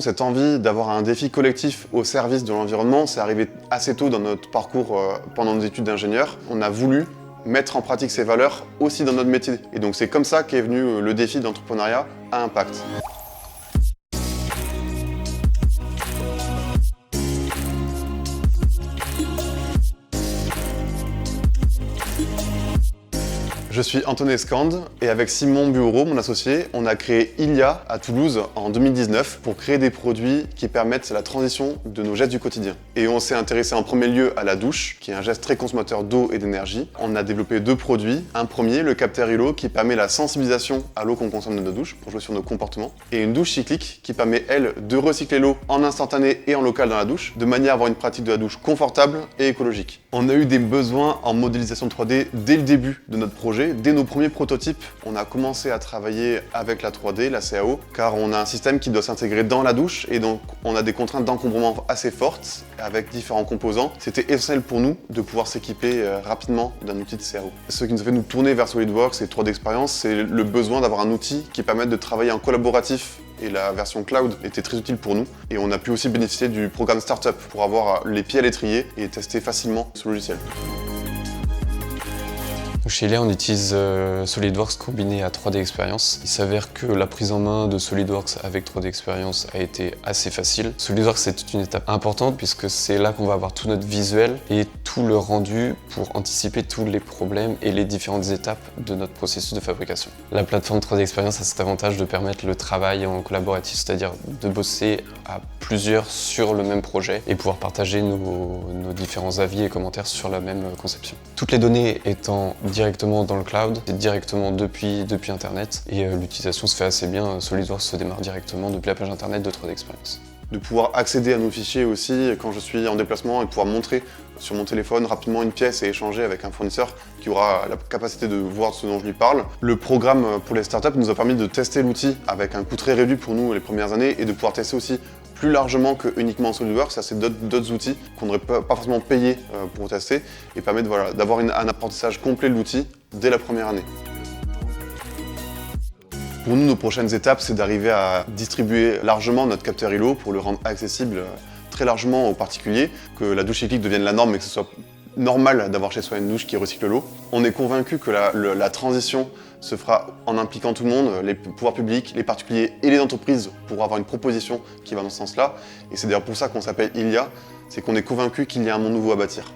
Cette envie d'avoir un défi collectif au service de l'environnement, c'est arrivé assez tôt dans notre parcours pendant nos études d'ingénieur. On a voulu mettre en pratique ces valeurs aussi dans notre métier. Et donc c'est comme ça qu'est venu le défi d'entrepreneuriat à impact. Je suis Antoine Escande et avec Simon Bureau, mon associé, on a créé Ilia à Toulouse en 2019 pour créer des produits qui permettent la transition de nos gestes du quotidien. Et on s'est intéressé en premier lieu à la douche, qui est un geste très consommateur d'eau et d'énergie. On a développé deux produits. Un premier, le capteur Hilo, qui permet la sensibilisation à l'eau qu'on consomme de notre douche pour jouer sur nos comportements. Et une douche cyclique qui permet, elle, de recycler l'eau en instantané et en local dans la douche, de manière à avoir une pratique de la douche confortable et écologique. On a eu des besoins en modélisation 3D dès le début de notre projet. Dès nos premiers prototypes, on a commencé à travailler avec la 3D, la CAO, car on a un système qui doit s'intégrer dans la douche et donc on a des contraintes d'encombrement assez fortes avec différents composants. C'était essentiel pour nous de pouvoir s'équiper rapidement d'un outil de CAO. Ce qui nous a fait nous tourner vers SolidWorks et 3D Experience, c'est le besoin d'avoir un outil qui permette de travailler en collaboratif. Et la version cloud était très utile pour nous. Et on a pu aussi bénéficier du programme Startup pour avoir les pieds à l'étrier et tester facilement ce logiciel. Chez Ilia, on utilise SolidWorks combiné à 3D Experience. Il s'avère que la prise en main de SolidWorks avec 3D Experience a été assez facile. SolidWorks, c'est une étape importante puisque c'est là qu'on va avoir tout notre visuel et tout le rendu pour anticiper tous les problèmes et les différentes étapes de notre processus de fabrication. La plateforme 3D Experience a cet avantage de permettre le travail en collaboratif, c'est-à-dire de bosser à plusieurs sur le même projet et pouvoir partager nos différents avis et commentaires sur la même conception. Toutes les données étant directement dans le cloud, directement depuis Internet et l'utilisation se fait assez bien. SolidWorks se démarre directement depuis la page Internet de 3D Experience. De pouvoir accéder à nos fichiers aussi quand je suis en déplacement et pouvoir montrer sur mon téléphone rapidement une pièce et échanger avec un fournisseur qui aura la capacité de voir ce dont je lui parle. Le programme pour les startups nous a permis de tester l'outil avec un coût très réduit pour nous les premières années et de pouvoir tester aussi plus largement que uniquement SolidWorks. Ça, c'est d'autres outils qu'on n'aurait pas forcément payé pour tester et permet d'avoir un apprentissage complet de l'outil dès la première année. Pour nous, nos prochaines étapes, c'est d'arriver à distribuer largement notre capteur Hilo pour le rendre accessible très largement aux particuliers, que la douche cyclique devienne la norme et que ce soit normal d'avoir chez soi une douche qui recycle l'eau. On est convaincu que la transition se fera en impliquant tout le monde, les pouvoirs publics, les particuliers et les entreprises pour avoir une proposition qui va dans ce sens-là. Et c'est d'ailleurs pour ça qu'on s'appelle Ilia, c'est qu'on est convaincu qu'il y a un monde nouveau à bâtir.